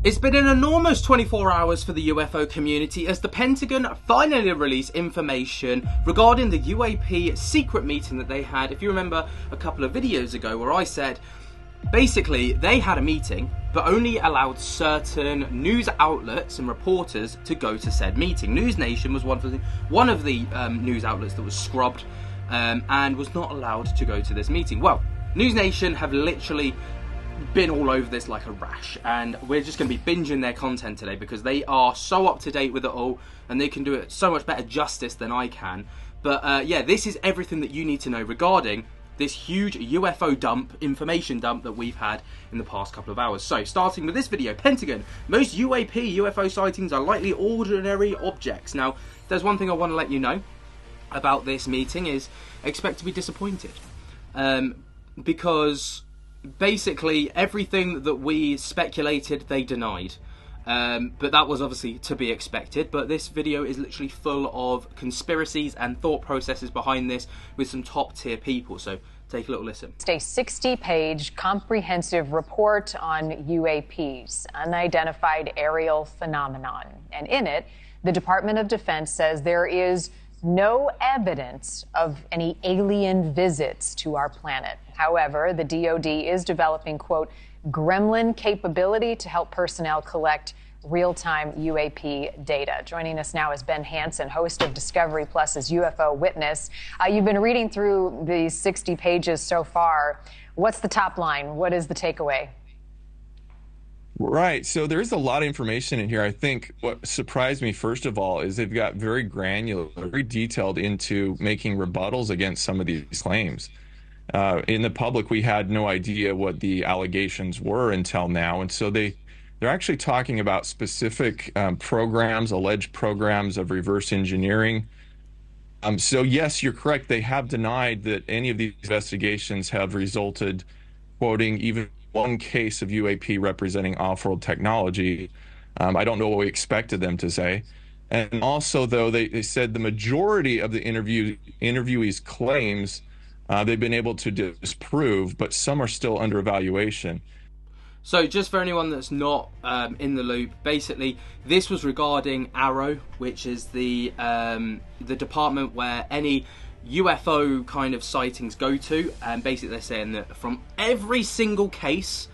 It's been an enormous 24 hours for the UFO community as the Pentagon finally released information regarding the UAP secret meeting that they had. If you remember a couple of videos ago where I said, basically they had a meeting but only allowed certain news outlets and reporters to go to said meeting. News Nation was one of the news outlets that was scrubbed and was not allowed to go to this meeting. Well, News Nation have literally been all over this like a rash, and we're just going to be binging their content today because they are so up to date with it all and they can do it so much better justice than I can. But yeah, this is everything that you need to know regarding this huge UFO dump, information dump that we've had in the past couple of hours. So starting with this video, Pentagon, most UFO sightings are likely ordinary objects. Now, if there's one thing I want to let you know about this meeting is expect to be disappointed, because basically everything that we speculated they denied, but that was obviously to be expected. But this video is literally full of conspiracies and thought processes behind this with some top tier people, so take a little listen. It's a 60-page comprehensive report on UAPs, unidentified aerial phenomenon, and in it the Department of Defense says there is no evidence of any alien visits to our planet. However, the DoD is developing, quote, gremlin capability to help personnel collect real-time UAP data. Joining us now is Ben Hansen, host of Discovery Plus's UFO Witness. You've been reading through these 60 pages so far. What's the top line? What is the takeaway? Right. So there's a lot of information in here. I think what surprised me, first of all, is they've got very granular, very detailed into making rebuttals against some of these claims. In the public, we had no idea what the allegations were until now. And so they're actually talking about specific programs, alleged programs of reverse engineering. So yes, you're correct. They have denied that any of these investigations have resulted, quoting, even one case of UAP representing off-world technology. I don't know what we expected them to say. And also, though, they said the majority of the interviewees' claims they've been able to disprove, but some are still under evaluation. So just for anyone that's not in the loop, basically this was regarding Arrow, which is the department where any UFO kind of sightings go to, and basically they're saying that from every single case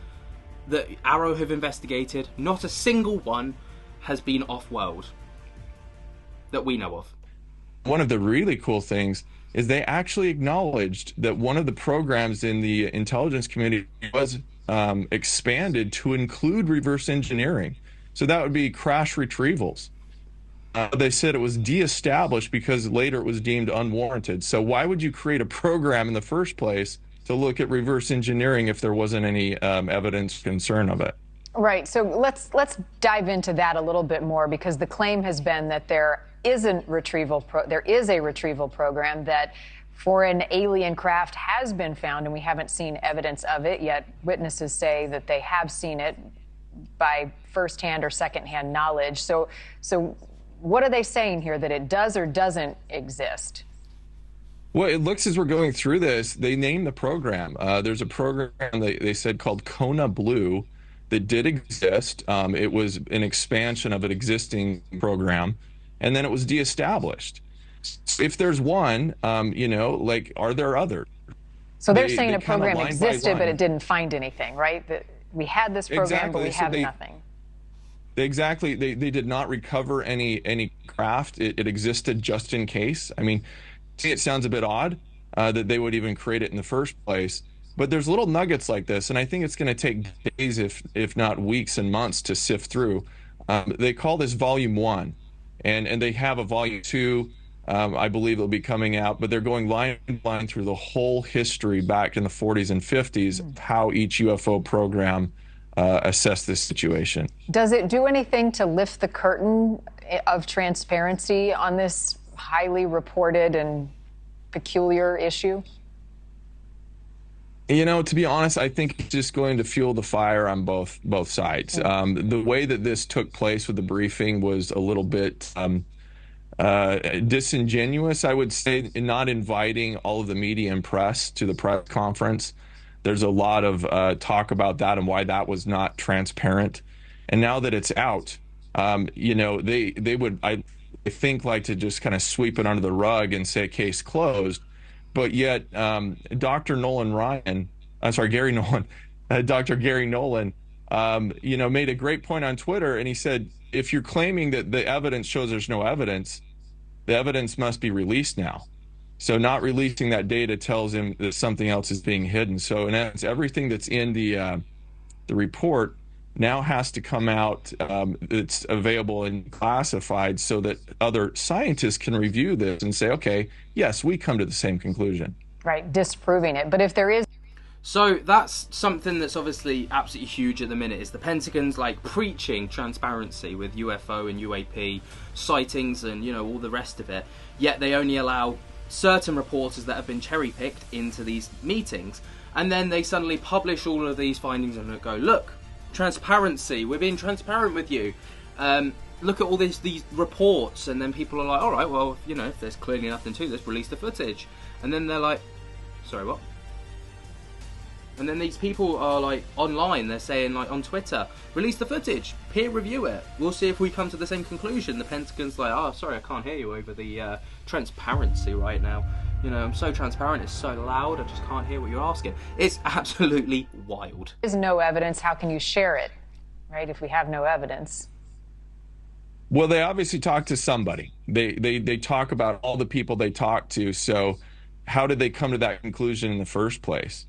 that Arrow have investigated, not a single one has been off-world that we know of. One of the really cool things is they actually acknowledged that one of the programs in the intelligence community was expanded to include reverse engineering. So that would be crash retrievals. They said it was de-established because later it was deemed unwarranted. So why would you create a program in the first place to look at reverse engineering if there wasn't any evidence concern of it? Right. So let's dive into that a little bit more, because the claim has been that there is a retrieval program that foreign alien craft has been found, and we haven't seen evidence of it yet. Witnesses say that they have seen it by firsthand or secondhand knowledge. So what are they saying here, that it does or doesn't exist? Well, it looks, as we're going through this, they named the program. There's a program they said called Kona Blue that did exist. It was an expansion of an existing program, and then it was de-established. If there's one, like, are there others? So they're saying a program existed, but it didn't find anything, right? That we had this program, exactly. But we have nothing. Exactly. They did not recover any craft. It existed just in case. I mean, it sounds a bit odd that they would even create it in the first place. But there's little nuggets like this, and I think it's going to take days, if not weeks and months, to sift through. They call this Volume 1, and they have a Volume 2. I believe it'll be coming out, but they're going line by line through the whole history back in the 40s and 50s of how each UFO program assess this situation. Does it do anything to lift the curtain of transparency on this highly reported and peculiar issue? To be honest, I think it's just going to fuel the fire on both sides. The way that this took place with the briefing was a little bit disingenuous, I would say, in not inviting all of the media and press to the press conference. There's a lot of talk about that and why that was not transparent. And now that it's out, they would, I think, like to just kind of sweep it under the rug and say case closed. But yet, Dr. Nolan Ryan, I'm sorry, Gary Nolan, Dr. Gary Nolan, made a great point on Twitter, and he said, if you're claiming that the evidence shows there's no evidence, the evidence must be released now. So not releasing that data tells him that something else is being hidden. So in essence, everything that's in the report now has to come out. It's available and classified so that other scientists can review this and say, okay, yes, we come to the same conclusion. Right, disproving it. But if there is... So that's something that's obviously absolutely huge at the minute, is the Pentagon's like preaching transparency with UFO and UAP sightings and, all the rest of it. Yet they only allow certain reporters that have been cherry-picked into these meetings. And then they suddenly publish all of these findings and go, look, transparency, we're being transparent with you. Look at all these reports. And then people are like, all right, well, if there's clearly nothing to this, release the footage. And then they're like, sorry, what? And then these people are like online, they're saying like on Twitter, release the footage, peer review it, we'll see if we come to the same conclusion. The Pentagon's like, oh, sorry, I can't hear you over the transparency right now. I'm so transparent, it's so loud, I just can't hear what you're asking. It's absolutely wild. There's no evidence, how can you share it, right, if we have no evidence? Well, they obviously talk to somebody. They talk about all the people they talk to, so how did they come to that conclusion in the first place?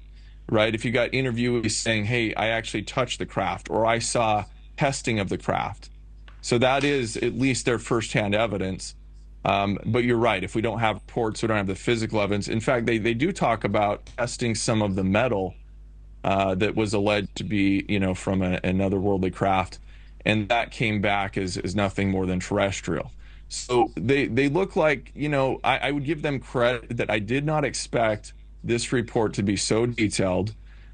Right? If you got interviewees saying, hey, I actually touched the craft, or I saw testing of the craft. So that is at least their firsthand evidence. But you're right. If we don't have reports, we don't have the physical evidence. In fact, they do talk about testing some of the metal that was alleged to be, from another worldly craft. And that came back as nothing more than terrestrial. So they look like, I would give them credit that I did not expect this report to be so detailed.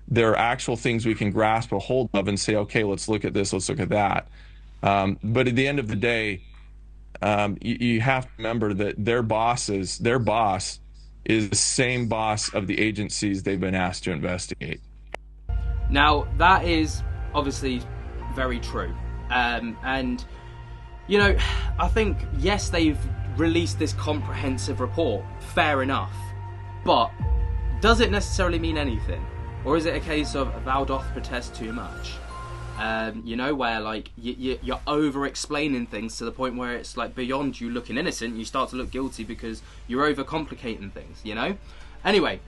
There are actual things we can grasp a hold of and say, okay, let's look at this, let's look at that. But at the end of the day, you have to remember that their boss is the same boss of the agencies they've been asked to investigate. Now, that is obviously very true. And, I think, yes, they've released this comprehensive report, fair enough, but does it necessarily mean anything? Or is it a case of thou doth protest too much? Where like you're over-explaining things to the point where it's like beyond you looking innocent, you start to look guilty because you're over-complicating things, Anyway,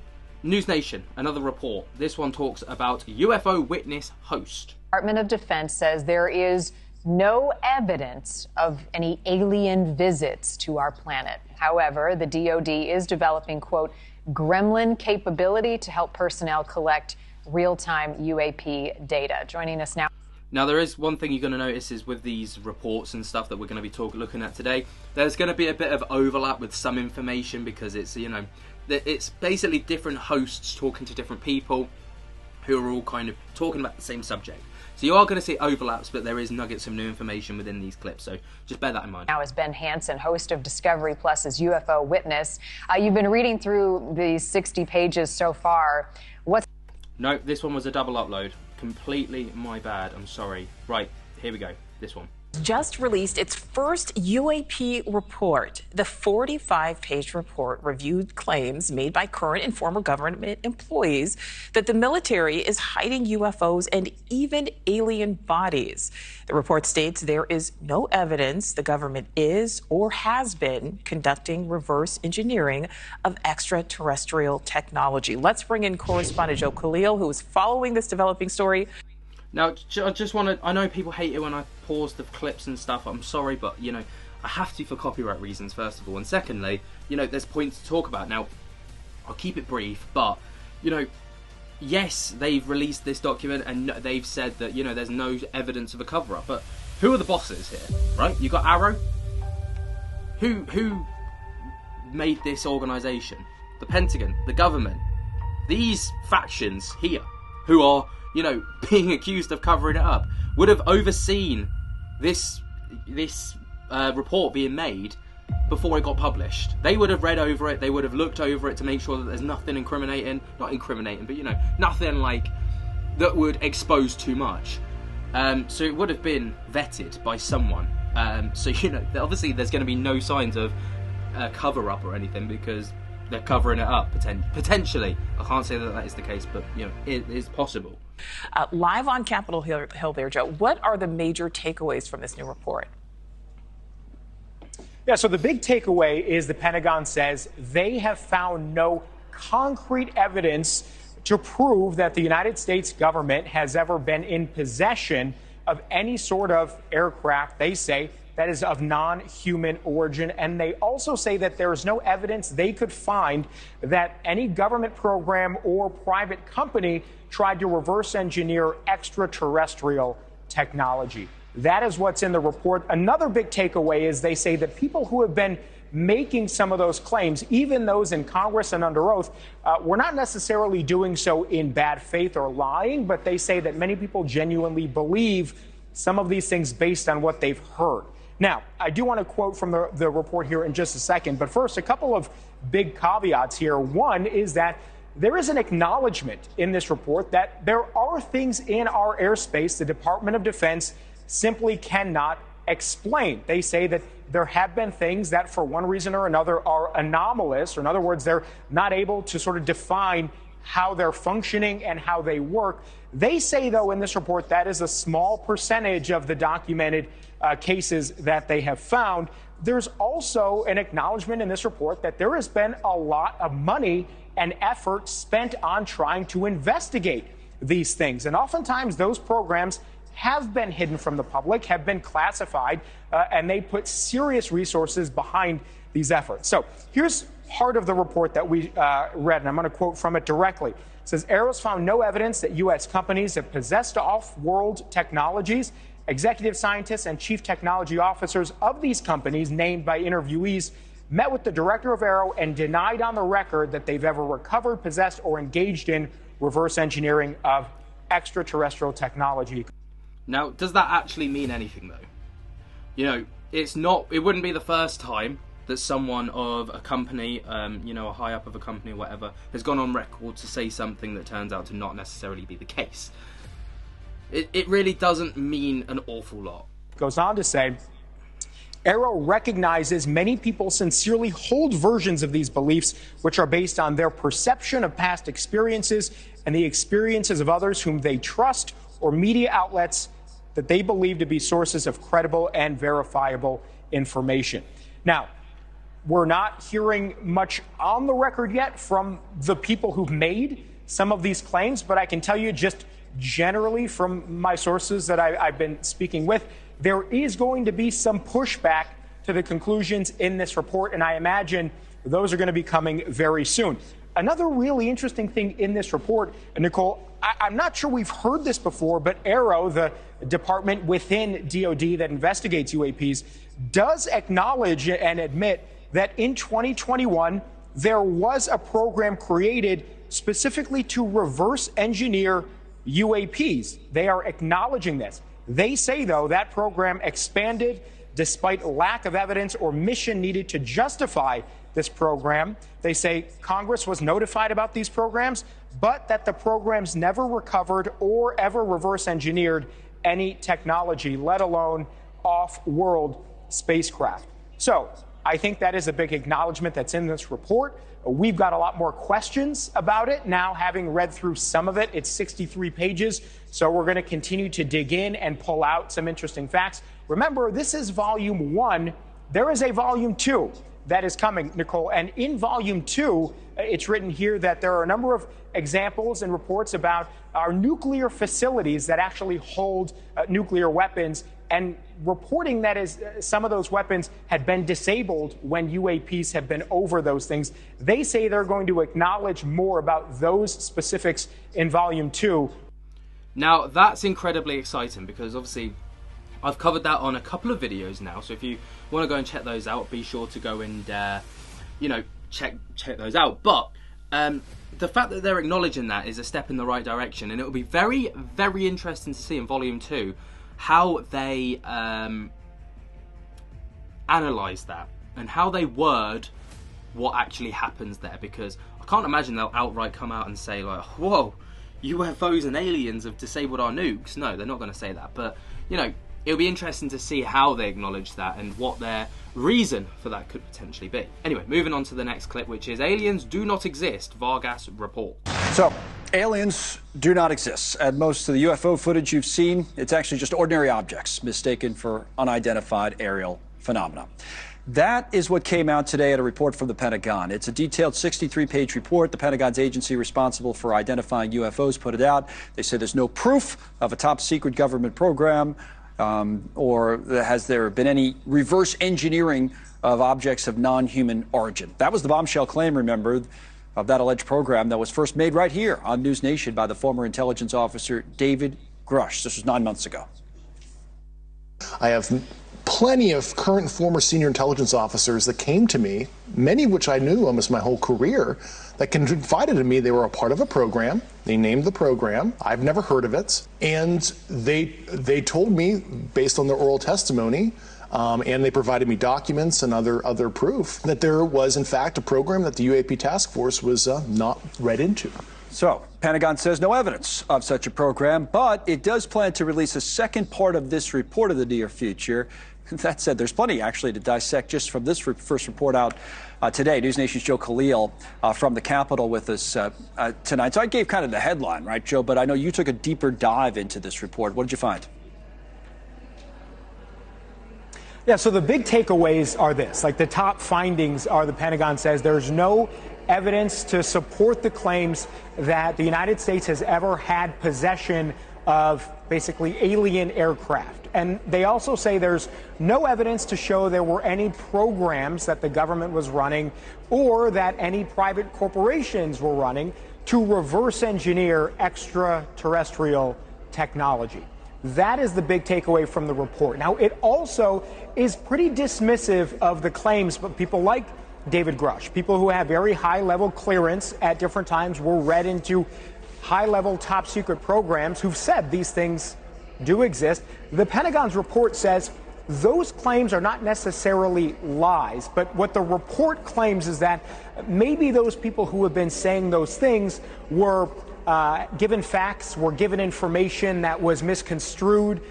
News Nation, another report. This one talks about UFO Witness host. Department of Defense says there is no evidence of any alien visits to our planet. However, the DoD is developing, quote, gremlin capability to help personnel collect real-time UAP data. Joining us now. Now, there is one thing you're going to notice is with these reports and stuff that we're going to be looking at today, there's going to be a bit of overlap with some information because it's, it's basically different hosts talking to different people who are all kind of talking about the same subject. So you are going to see overlaps, but there is nuggets of new information within these clips, so just bear that in mind. Now is Ben Hansen, host of Discovery Plus's UFO Witness. You've been reading through these 60 pages so far. No, this one was a double upload. Completely my bad, I'm sorry. Right, here we go, this one. Just released its first UAP report. The 45-page report reviewed claims made by current and former government employees that the military is hiding UFOs and even alien bodies. The report states there is no evidence the government is or has been conducting reverse engineering of extraterrestrial technology. Let's bring in correspondent Joe Khalil, who is following this developing story. Now, I just want to, I know people hate it when I pause the clips and stuff, I'm sorry, but, I have to for copyright reasons, first of all, and secondly, there's points to talk about. Now, I'll keep it brief, but, yes, they've released this document and they've said that, there's no evidence of a cover-up, but who are the bosses here, right? You got Arrow? Who made this organisation? The Pentagon, the government, these factions here, who are being accused of covering it up, would have overseen this report being made before it got published. They would have read over it, they would have looked over it to make sure that there's nothing incriminating, not incriminating, but nothing like that would expose too much. So it would have been vetted by someone. So, you know, obviously there's going to be no signs of a cover-up or anything, because they're covering it up, potentially. I can't say that that is the case, but, you know, it is possible. Live on Capitol Hill there, Joe, what are the major takeaways from this new report? Yeah, so the big takeaway is the Pentagon says they have found no concrete evidence to prove that the United States government has ever been in possession of any sort of aircraft, they say, that is of non-human origin. And they also say that there is no evidence they could find that any government program or private company tried to reverse engineer extraterrestrial technology. That is what's in the report. Another big takeaway is they say that people who have been making some of those claims, even those in Congress and under oath, were not necessarily doing so in bad faith or lying, but they say that many people genuinely believe some of these things based on what they've heard. Now, I do want to quote from the report here in just a second, but first, a couple of big caveats here. One is that there is an acknowledgement in this report that there are things in our airspace the Department of Defense simply cannot explain. They say that there have been things that, for one reason or another, are anomalous, or in other words, they're not able to sort of define how they're functioning and how they work. They say, though, in this report, that is a small percentage of the documented cases that they have found. There's also an acknowledgement in this report that there has been a lot of money and effort spent on trying to investigate these things. And oftentimes those programs have been hidden from the public, have been classified, and they put serious resources behind these efforts. So here's part of the report that we read, and I'm going to quote from it directly. It says, AARO's found no evidence that U.S. companies have possessed off-world technologies. Executive scientists and chief technology officers of these companies, named by interviewees, met with the director of AARO and denied on the record that they've ever recovered, possessed, or engaged in reverse engineering of extraterrestrial technology. Now, does that actually mean anything, though? You know, it wouldn't be the first time that someone of a company, you know, a high up of a company or whatever, has gone on record to say something that turns out to not necessarily be the case. It really doesn't mean an awful lot. Goes on to say, AARO recognizes many people sincerely hold versions of these beliefs, which are based on their perception of past experiences and the experiences of others whom they trust, or media outlets that they believe to be sources of credible and verifiable information. Now, we're not hearing much on the record yet from the people who've made some of these claims, but I can tell you just generally from my sources that I've been speaking with, there is going to be some pushback to the conclusions in this report, and I imagine those are going to be coming very soon. Another really interesting thing in this report, Nicole, I'm not sure we've heard this before, but AARO, the department within DoD that investigates UAPs, does acknowledge and admit that in 2021, there was a program created specifically to reverse engineer UAPs. They are acknowledging this. They say, though, that program expanded despite lack of evidence or mission needed to justify this program. They say Congress was notified about these programs, but that the programs never recovered or ever reverse engineered any technology, let alone off-world spacecraft. So I think that is a big acknowledgement that's in this report. We've got a lot more questions about it now, having read through some of it. It's 63 pages, so we're going to continue to dig in and pull out some interesting facts. Remember, this is Volume 1. There is a Volume 2 that is coming, Nicole, and in Volume 2, it's written here that there are a number of examples and reports about our nuclear facilities that actually hold nuclear weapons, and reporting that is some of those weapons had been disabled when UAPs have been over those things. They say they're going to acknowledge more about those specifics in Volume 2. Now, that's incredibly exciting because obviously I've covered that on a couple of videos now. So if you want to go and check those out, be sure to go and, you know, check those out. But the fact that they're acknowledging that is a step in the right direction. And it will be very, very interesting to see in Volume 2 how they analyse that and how they word what actually happens there, because I can't imagine they'll outright come out and say like, whoa, UFOs and aliens have disabled our nukes. No, they're not going to say that. But, you know, it'll be interesting to see how they acknowledge that and what their reason for that could potentially be. Anyway, moving on to the next clip, which is aliens do not exist, Vargas report. So, aliens do not exist. And most of the UFO footage you've seen, it's actually just ordinary objects mistaken for unidentified aerial phenomena. That is what came out today at a report from the Pentagon. It's a detailed 63-page report. The Pentagon's agency responsible for identifying UFOs put it out. They say there's no proof of a top-secret government program or has there been any reverse engineering of objects of non-human origin. That was the bombshell claim, remember, of that alleged program that was first made right here on News Nation by the former intelligence officer David Grush. This was 9 months ago. I have plenty of current and former senior intelligence officers that came to me, many of which I knew almost my whole career, that confided in me they were a part of a program. They named the program. I've never heard of it. And they told me, based on their oral testimony, and they provided me documents and other proof, that there was, in fact, a program that the UAP task force was not read into. So, Pentagon says no evidence of such a program, but it does plan to release a second part of this report in the near future. That said, there's plenty, actually, to dissect just from this first report out today. News Nation's Joe Khalil from the Capitol with us tonight. So I gave kind of the headline, right, Joe? But I know you took a deeper dive into this report. What did you find? Yeah, so the big takeaways are this. Like, the top findings are the Pentagon says there's no evidence to support the claims that the United States has ever had possession of basically alien aircraft. And they also say there's no evidence to show there were any programs that the government was running or that any private corporations were running to reverse engineer extraterrestrial technology. That is the big takeaway from the report. Now, it also is pretty dismissive of the claims, but people like David Grush, people who have very high-level clearance at different times, were read into high-level top-secret programs who've said these things do exist. The Pentagon's report says those claims are not necessarily lies, but what the report claims is that maybe those people who have been saying those things were given facts, were given information that was misconstrued,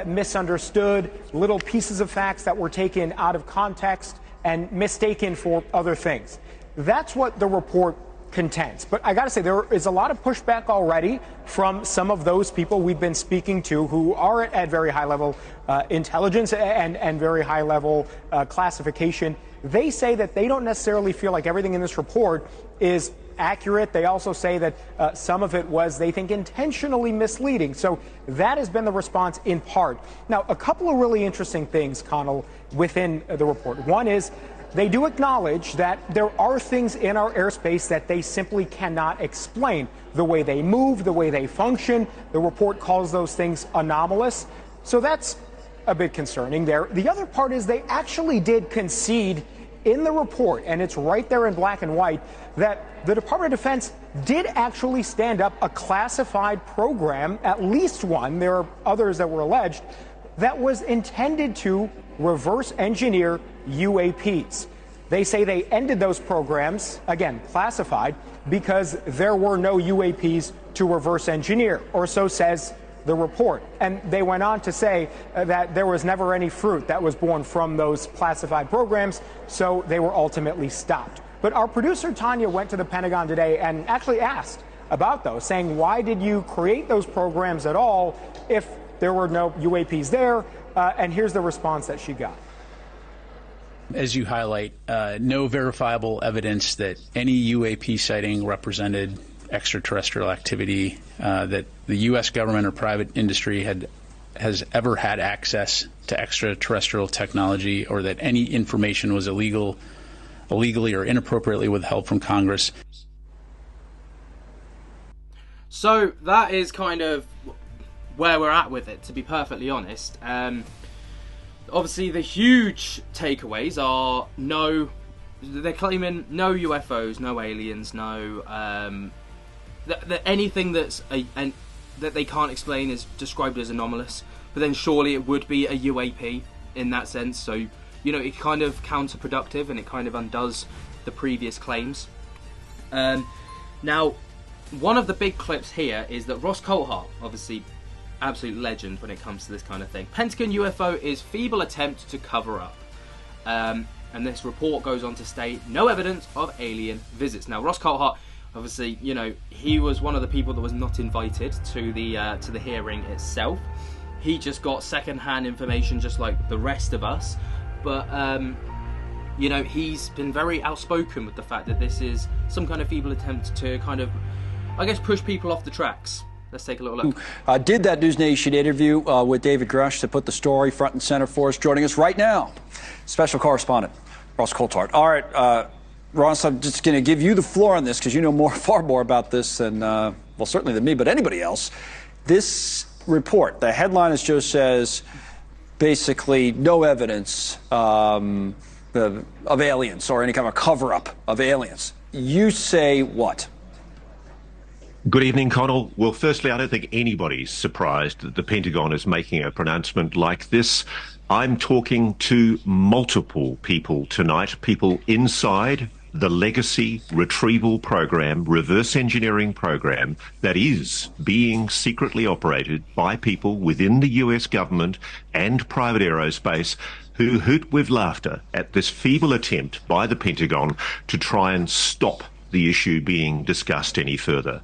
misunderstood, little pieces of facts that were taken out of context and mistaken for other things. That's what the report contends. But I got to say, there is a lot of pushback already from some of those people we've been speaking to who are at very high level intelligence and very high level classification. They say that they don't necessarily feel like everything in this report is accurate. They also say that some of it was, they think, intentionally misleading. So that has been the response in part. Now, a couple of really interesting things, Connell, within the report. One is they do acknowledge that there are things in our airspace that they simply cannot explain. The way they move, the way they function. The report calls those things anomalous. So that's a bit concerning there. The other part is they actually did concede in the report, and it's right there in black and white, that the Department of Defense did actually stand up a classified program, at least one, there are others that were alleged, that was intended to reverse engineer UAPs. They say they ended those programs, again, classified, because there were no UAPs to reverse engineer, or so says the report. And they went on to say that there was never any fruit that was born from those classified programs, so they were ultimately stopped. But our producer Tanya went to the Pentagon today and actually asked about those, saying, why did you create those programs at all if there were no UAPs there? And here's the response that she got. As you highlight, no verifiable evidence that any UAP sighting represented extraterrestrial activity, that the U.S. government or private industry has ever had access to extraterrestrial technology, or that any information was illegally or inappropriately withheld from Congress. So that is kind of where we're at with it, to be perfectly honest. Obviously, the huge takeaways are no, they're claiming no UFOs, no aliens, no anything that's that they can't explain is described as anomalous. But then surely it would be a UAP in that sense. So, you know, it's kind of counterproductive and it kind of undoes the previous claims. Now, one of the big clips here is that Ross Coulthart, obviously absolute legend when it comes to this kind of thing. Pentagon UFO is feeble attempt to cover up. And this report goes on to state no evidence of alien visits. Now, Ross Coulthart, obviously, you know, he was one of the people that was not invited to the hearing itself. He just got second-hand information, just like the rest of us. But you know, he's been very outspoken with the fact that this is some kind of feeble attempt to kind of, I guess, push people off the tracks. Let's take a little look. Did that News Nation interview with David Grush to put the story front and center for us. Joining us right now, special correspondent Ross Coulthart. All right, Ross, I'm just going to give you the floor on this because you know far more about this than, well, certainly than me, but anybody else. This report, the headline, as Joe says, basically no evidence of aliens or any kind of cover-up of aliens. You say what? Good evening, Connell. Well, firstly, I don't think anybody's surprised that the Pentagon is making a pronouncement like this. I'm talking to multiple people tonight, people inside the legacy retrieval program, reverse engineering program that is being secretly operated by people within the US government and private aerospace who hoot with laughter at this feeble attempt by the Pentagon to try and stop the issue being discussed any further.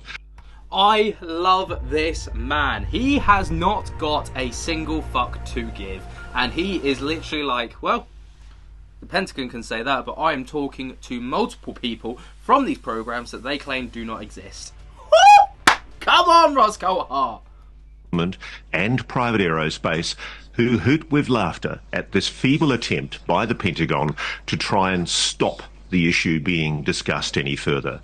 I love this man. He has not got a single fuck to give. And he is literally like, well, the Pentagon can say that, but I am talking to multiple people from these programs that they claim do not exist. Woo! Come on, Ross Coulthart. And private aerospace who hoot with laughter at this feeble attempt by the Pentagon to try and stop the issue being discussed any further.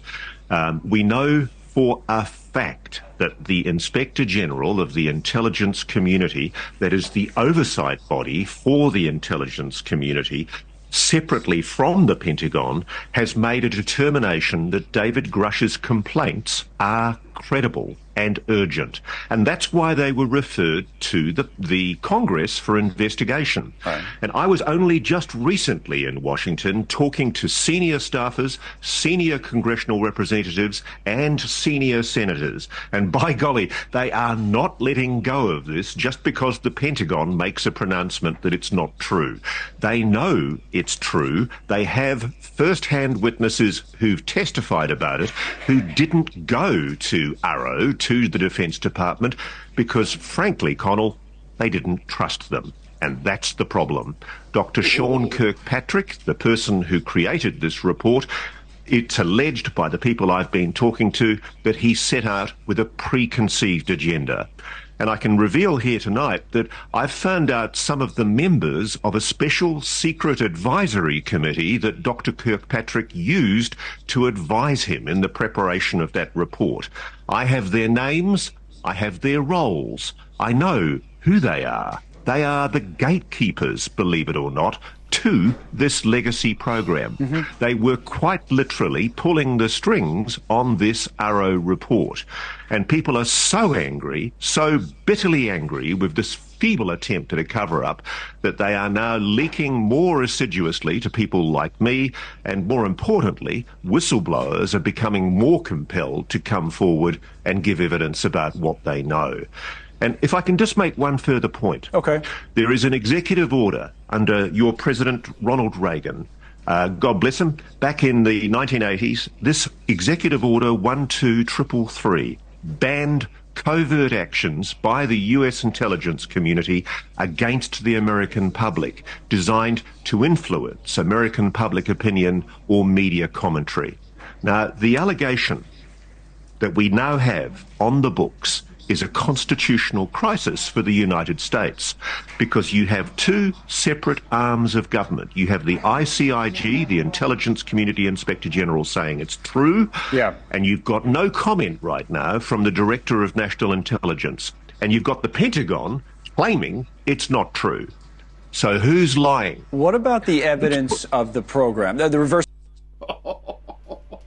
We know for a fact that the Inspector General of the intelligence community, that is the oversight body for the intelligence community, separately from the Pentagon, has made a determination that David Grush's complaints are credible and urgent. And that's why they were referred to the Congress for investigation. Right. And I was only just recently in Washington talking to senior staffers, senior congressional representatives, and senior senators. And by golly, they are not letting go of this just because the Pentagon makes a pronouncement that it's not true. They know it's true. They have first-hand witnesses who've testified about it, who didn't go to Arrow, to the Defense Department, because frankly, Connell, they didn't trust them. And that's the problem. Dr. Sean Kirkpatrick, the person who created this report, it's alleged by the people I've been talking to that he set out with a preconceived agenda. And I can reveal here tonight that I've found out some of the members of a special secret advisory committee that Dr. Kirkpatrick used to advise him in the preparation of that report. I have their names, I have their roles, I know who they are. They are the gatekeepers, believe it or not, to this legacy program. Mm-hmm. They were quite literally pulling the strings on this Arrow report. And people are so angry, so bitterly angry with this feeble attempt at a cover-up that they are now leaking more assiduously to people like me, and more importantly, whistleblowers are becoming more compelled to come forward and give evidence about what they know. And if I can just make one further point. Okay. There is an executive order under your President Ronald Reagan, God bless him, back in the 1980s. This executive order 12333 banned covert actions by the US intelligence community against the American public, designed to influence American public opinion or media commentary. Now, the allegation that we now have on the books is a constitutional crisis for the United States, because you have two separate arms of government. You have the ICIG, the Intelligence Community Inspector General, saying it's true, and you've got no comment right now from the Director of National Intelligence, and you've got the Pentagon claiming it's not true. So who's lying? What about the evidence of the program? The reverse...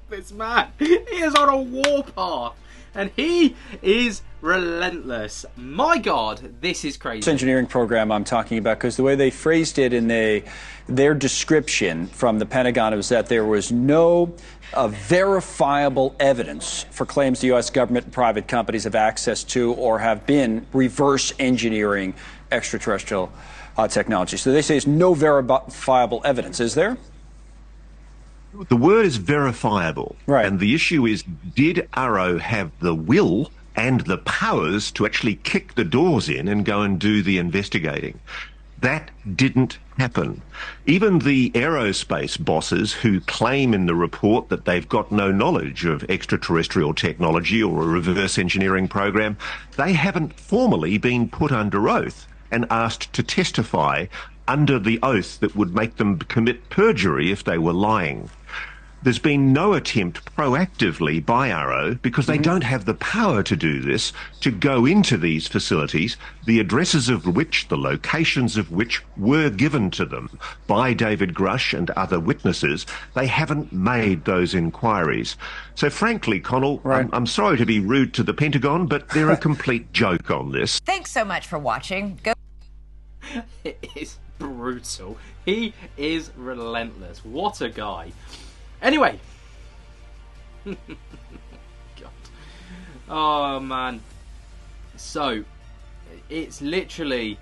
This man, he is on a warpath. And he is relentless. My God, this is crazy. Engineering program I'm talking about, because the way they phrased it in their description from the Pentagon was that there was no verifiable evidence for claims the U.S. government and private companies have access to or have been reverse engineering extraterrestrial technology. So they say there's no verifiable evidence. Is there? The word is verifiable. Right. And the issue is, did Arrow have the will and the powers to actually kick the doors in and go and do the investigating? That didn't happen. Even the aerospace bosses who claim in the report that they've got no knowledge of extraterrestrial technology or a reverse engineering program, they haven't formally been put under oath and asked to testify under the oath that would make them commit perjury if they were lying. There's been no attempt proactively by Arrow, because they don't have the power to do this, to go into these facilities, the addresses of which, the locations of which were given to them by David Grush and other witnesses. They haven't made those inquiries. So frankly, Connell, Right. I'm sorry to be rude to the Pentagon, but they're a complete joke on this. Thanks so much for watching. Go. It is brutal. He is relentless. What a guy. Anyway. God. Oh, man. So, it's literally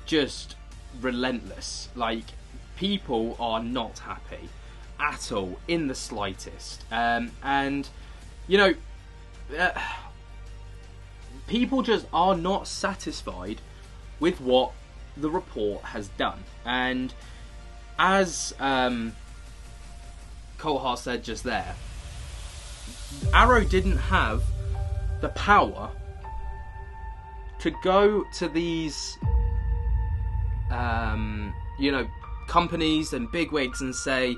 just relentless. Like, people are not happy at all, in the slightest. And, you know, people just are not satisfied with what the report has done. And as Colton said just there, Arrow didn't have the power to go to these you know, companies and bigwigs and say,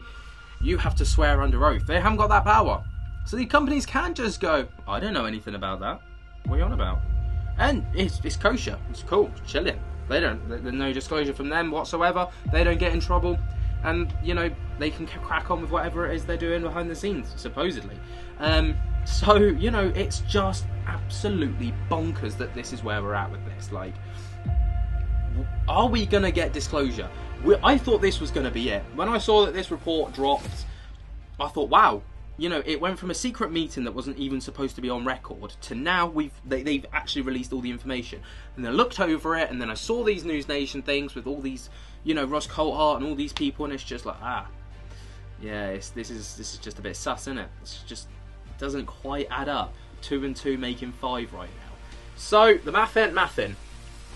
you have to swear under oath. They haven't got that power. So the companies can't just go, I don't know anything about that. What are you on about? And it's kosher. It's cool. It's chilling. There's no disclosure from them whatsoever. They don't get in trouble. And, you know, they can crack on with whatever it is they're doing behind the scenes, supposedly. So, you know, it's just absolutely bonkers that this is where we're at with this. Like, are we going to get disclosure? I thought this was going to be it. When I saw that this report dropped, I thought, wow. You know, it went from a secret meeting that wasn't even supposed to be on record to now they've actually released all the information. And then I looked over it, and then I saw these News Nation things with all these, you know, Ross Coulthart and all these people, and it's just like, yeah, this is just a bit sus, isn't it? It's just, it doesn't quite add up. 2 and 2 making 5 right now. So the math ain't mathin'.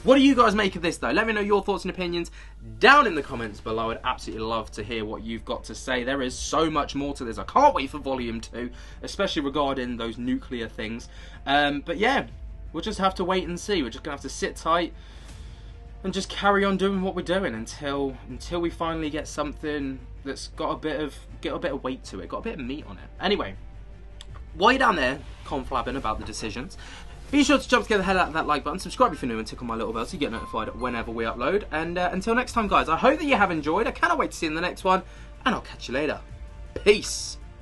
What do you guys make of this, though? Let me know your thoughts and opinions down in the comments below. I'd absolutely love to hear what you've got to say. There is so much more to this. I can't wait for Volume 2, especially regarding those nuclear things. But yeah, we'll just have to wait and see. We're just going to have to sit tight and just carry on doing what we're doing until we finally get something that's got a bit of weight to it, got a bit of meat on it. Anyway, while you're down there conflabbing about the decisions, be sure to jump together, head out that like button, subscribe if you're new, and tickle my little bell so you get notified whenever we upload. And until next time, guys, I hope that you have enjoyed. I cannot wait to see you in the next one, and I'll catch you later. Peace.